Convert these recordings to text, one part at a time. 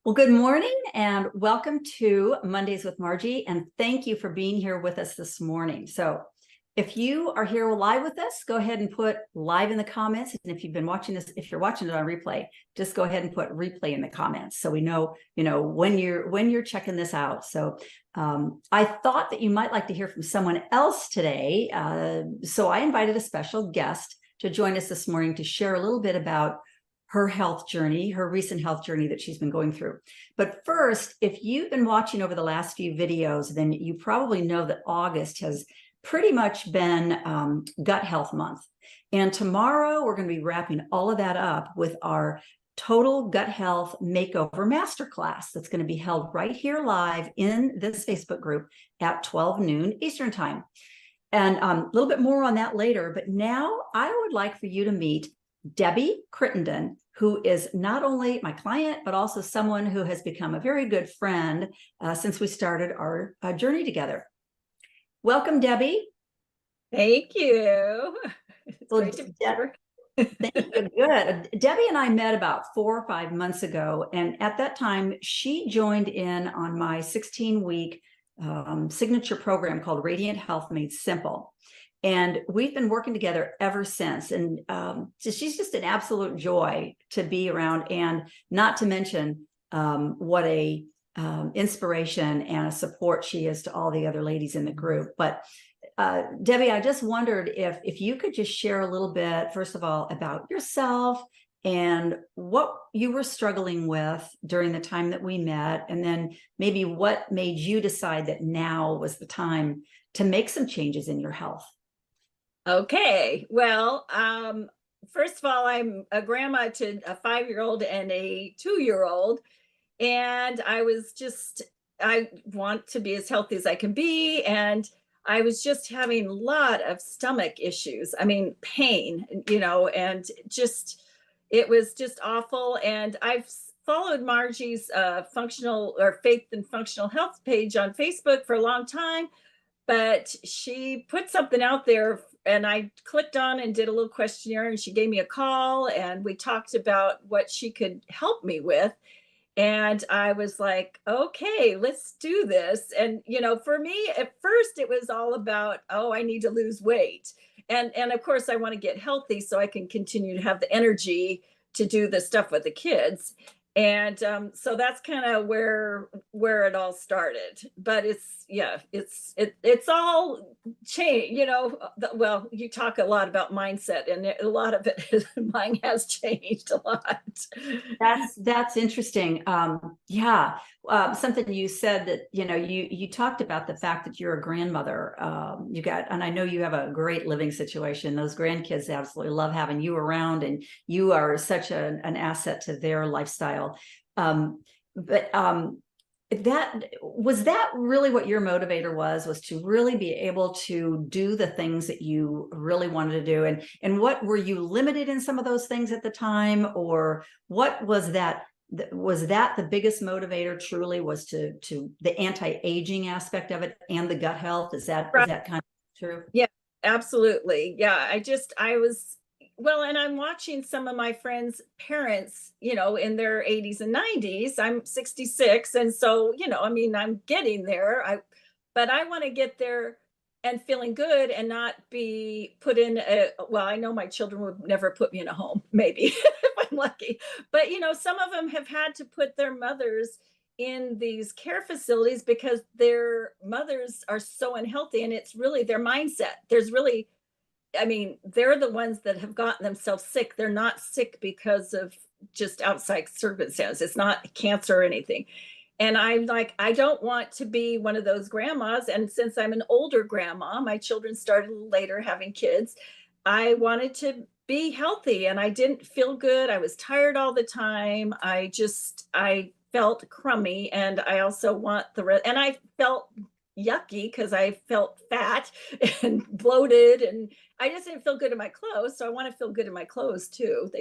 Well, good morning and welcome to Mondays with Margie. And thank you for being here with us this morning. So if you are here live with us, go ahead and put live in the comments. And if you've been watching this, if you're watching it on replay, just go ahead and put replay in the comments. So we know, when you're checking this out. So I thought that you might like to hear from someone else today. So I invited a special guest to join us this morning to share a little bit about her health journey, her recent health journey that she's been going through. But first, if you've been watching over the last few videos, then you probably know that August has pretty much been gut health month. And tomorrow we're going to be wrapping all of that up with our total gut health makeover masterclass that's going to be held right here live in this Facebook group at 12 noon Eastern time. And a little bit more on that later. But now I would like for you to meet Debbie Crittenden, who is not only my client, but also someone who has become a very good friend since we started our journey together. Welcome, Debbie. Thank you. It's Well, great to be here. Thank you. Good. Debbie and I met about 4 or 5 months ago, and at that time, she joined in on my 16-week signature program called Radiant Health Made Simple. And we've been working together ever since. And she's just an absolute joy to be around, and not to mention what a inspiration and a support she is to all the other ladies in the group. But Debbie, I just wondered if you could just share a little bit, first of all, about yourself and what you were struggling with during the time that we met, and then maybe what made you decide that now was the time to make some changes in your health. Okay. Well, first of all, I'm a grandma to a 5-year-old and a 2-year-old. And I want to be as healthy as I can be. And I was just having a lot of stomach issues. I mean, pain, and it was just awful. And I've followed Margie's functional or faith and functional health page on Facebook for a long time. But she put something out there and I clicked on and did a little questionnaire, and she gave me a call and we talked about what she could help me with. And I was like, okay, let's do this. And, for me, at first it was all about, oh, I need to lose weight. And of course I want to get healthy so I can continue to have the energy to do the stuff with the kids. And so that's kind of where it all started. But it's all change. Well, you talk a lot about mindset, and a lot of it mine has changed a lot. That's interesting. Yeah, something you said that you talked about the fact that you're a grandmother. And I know you have a great living situation. Those grandkids absolutely love having you around, and you are such an asset to their lifestyle. But that really what your motivator was to really be able to do the things that you really wanted to do. And what, were you limited in some of those things at the time, or what was that? Was that the biggest motivator truly, was to the anti-aging aspect of it and the gut health? Is that kind of true? Yeah, absolutely. Yeah. Well, and I'm watching some of my friends' parents, in their 80s and 90s. I'm 66. And so, I'm getting there. But I want to get there and feeling good and not be put in I know my children would never put me in a home, maybe if I'm lucky. But, some of them have had to put their mothers in these care facilities because their mothers are so unhealthy, and it's really their mindset. They're the ones that have gotten themselves sick. They're not sick because of just outside circumstances. It's not cancer or anything. And I'm like, I don't want to be one of those grandmas. And since I'm an older grandma, my children started later having kids. I wanted to be healthy, and I didn't feel good. I was tired all the time. I felt crummy. And I also and I felt yucky because I felt fat and bloated, and I just didn't feel good in my clothes. So I want to feel good in my clothes too.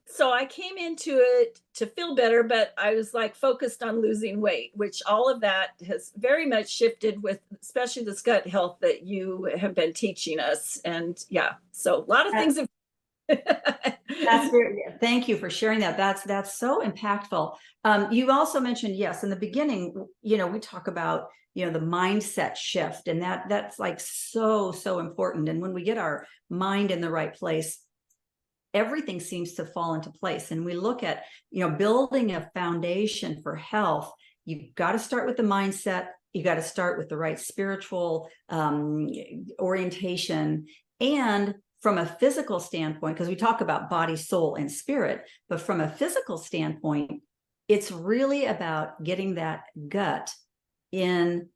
So I came into it to feel better, but I was like focused on losing weight, which all of that has very much shifted with, especially this gut health that you have been teaching us. And yeah, so a lot of things have That's very, thank you for sharing that. That's so impactful. You also mentioned, yes, in the beginning, we talk about, the mindset shift, and that's like so important. And when we get our mind in the right place, everything seems to fall into place. And we look at, building a foundation for health. You've got to start with the mindset. You got to start with the right spiritual orientation. And from a physical standpoint, because we talk about body, soul, and spirit, but from a physical standpoint, it's really about getting that gut in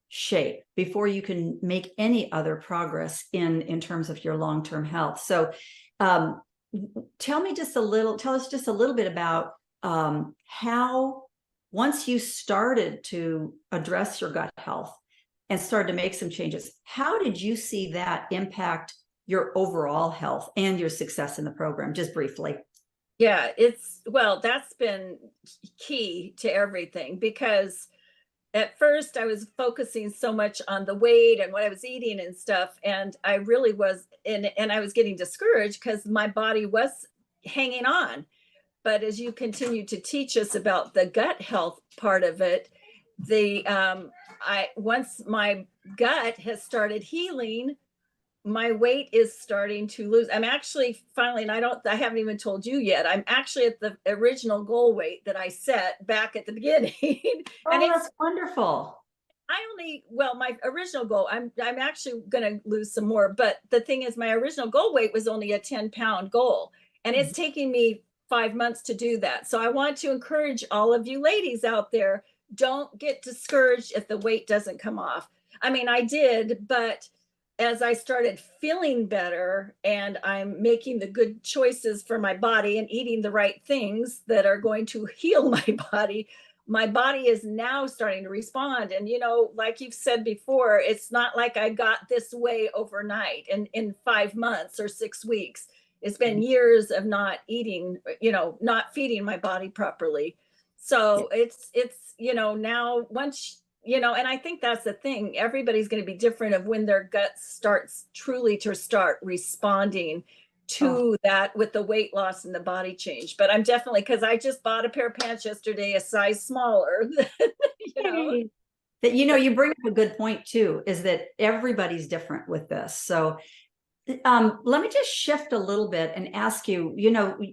shape before you can make any other progress in terms of your long-term health. So tell us just a little bit about how, once you started to address your gut health and started to make some changes, how did you see that impact your overall health and your success in the program? Just briefly. Yeah, that's been key to everything, because at first I was focusing so much on the weight and what I was eating and stuff. And I really was and I was getting discouraged because my body was hanging on. But as you continue to teach us about the gut health part of it, I once my gut has started healing, my weight is starting to lose. I'm actually finally, and I haven't even told you yet, I'm actually at the original goal weight that I set back at the beginning. And Oh, that's wonderful. my original goal, I'm actually going to lose some more, but the thing is, my original goal weight was only a 10-pound goal, and it's taking me 5 months to do that. So I want to encourage all of you ladies out there, don't get discouraged if the weight doesn't come off. I mean, I did, but as I started feeling better and I'm making the good choices for my body and eating the right things that are going to heal my body is now starting to respond. And, like you've said before, it's not like I got this way overnight and in 5 months or 6 weeks. It's been years of not eating, not feeding my body properly. So now once and I think that's the thing. Everybody's going to be different of when their gut starts truly to start responding Oh. to that with the weight loss and the body change. But I'm definitely, because I just bought a pair of pants yesterday, a size smaller. Hey. That, you bring up a good point too, is that everybody's different with this. So let me just shift a little bit and ask you,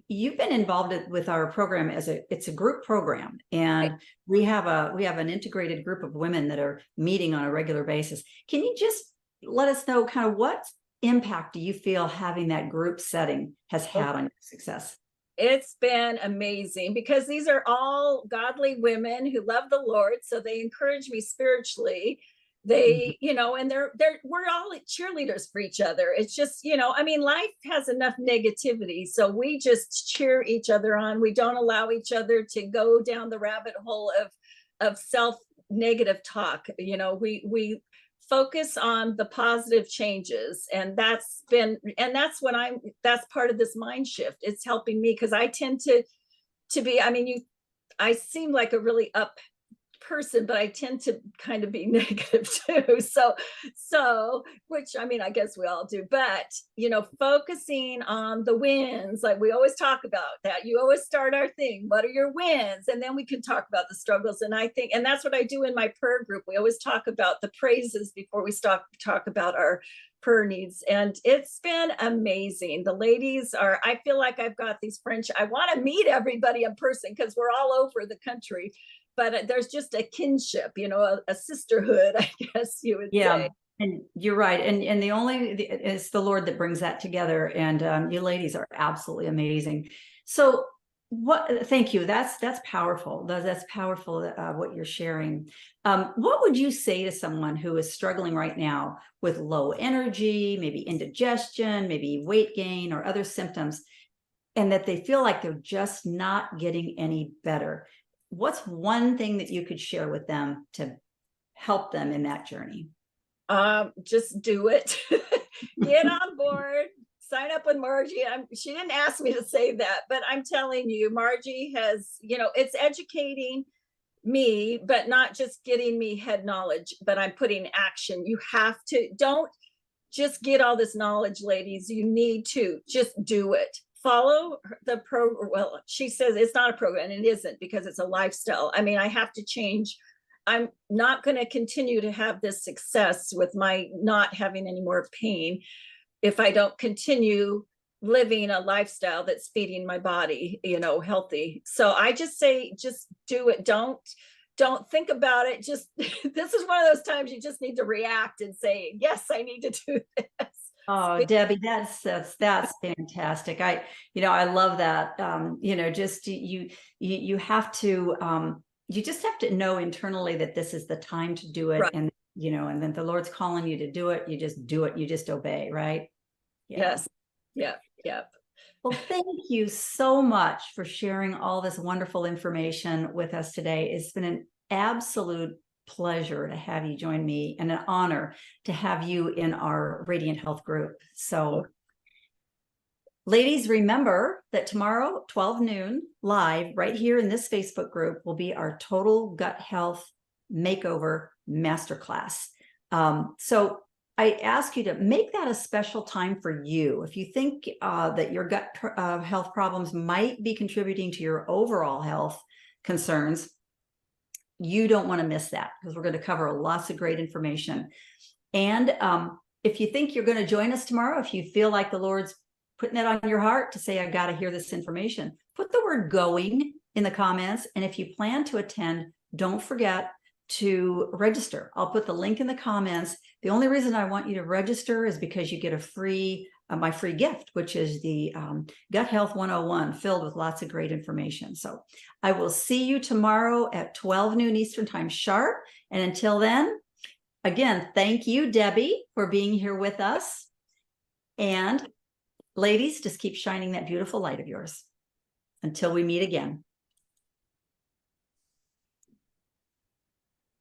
you've been involved with our program it's a group program, and we have an integrated group of women that are meeting on a regular basis. Can you just let us know kind of what impact do you feel having that group setting has had on your success? It's been amazing, because these are all godly women who love the Lord. So they encourage me spiritually. Mhm. And we're all cheerleaders for each other. It's just, I mean, life has enough negativity. So we just cheer each other on. We don't allow each other to go down the rabbit hole of self negative talk. We focus on the positive changes, and that's part of this mind shift. It's helping me, because I tend to be, I mean, I seem like a really up person, but I tend to kind of be negative too. So, which, I mean, I guess we all do, but, focusing on the wins, like we always talk about that. You always start our thing. What are your wins? And then we can talk about the struggles. And I think, and that's what I do in my prayer group. We always talk about the praises before we talk about our prayer needs. And it's been amazing. The ladies I feel like I've got these French, I want to meet everybody in person, because we're all over the country, but there's just a kinship, a sisterhood, I guess you would say. Yeah, and you're right. And it's the Lord that brings that together. And you ladies are absolutely amazing. So thank you. That's powerful. That's powerful, what you're sharing. What would you say to someone who is struggling right now with low energy, maybe indigestion, maybe weight gain or other symptoms, and that they feel like they're just not getting any better? What's one thing that you could share with them to help them in that journey? Just do it. Get on board. Sign up with Margie. She didn't ask me to say that, but I'm telling you, Margie has, it's educating me, but not just getting me head knowledge, but I'm putting action. You have to, don't just get all this knowledge, ladies. You need to just do it. Follow the program. Well, she says it's not a program, and it isn't, because it's a lifestyle. I mean, I have to change. I'm not going to continue to have this success with my not having any more pain if I don't continue living a lifestyle that's feeding my body, you know, healthy. So I just say, just do it. Don't think about it. Just, this is one of those times you just need to react and say, yes, I need to do this. Oh, Debbie, that's fantastic. I love that. Just you have to, you just have to know internally that this is the time to do it. Right. And, and then the Lord's calling you to do it. You just do it. You just obey. Right. Yeah. Yes. Yeah. Yeah. Well, thank you so much for sharing all this wonderful information with us today. It's been an absolute pleasure to have you join me, and an honor to have you in our Radiant Health group. So, ladies, remember that tomorrow, 12 noon, live right here in this Facebook group, will be our Total Gut Health Makeover Masterclass. So I ask you to make that a special time for you. If you think that your gut health problems might be contributing to your overall health concerns, you don't want to miss that, because we're going to cover lots of great information. And if you think you're going to join us tomorrow, if you feel like the Lord's putting it on your heart to say, I got to hear this information, put the word going in the comments. And if you plan to attend, don't forget to register. I'll put the link in the comments. The only reason I want you to register is because you get a free, my free gift, which is the Gut Health 101, filled with lots of great information. So I will see you tomorrow at 12 noon Eastern time sharp. And until then, again, thank you, Debbie, for being here with us. And ladies, just keep shining that beautiful light of yours. Until we meet again.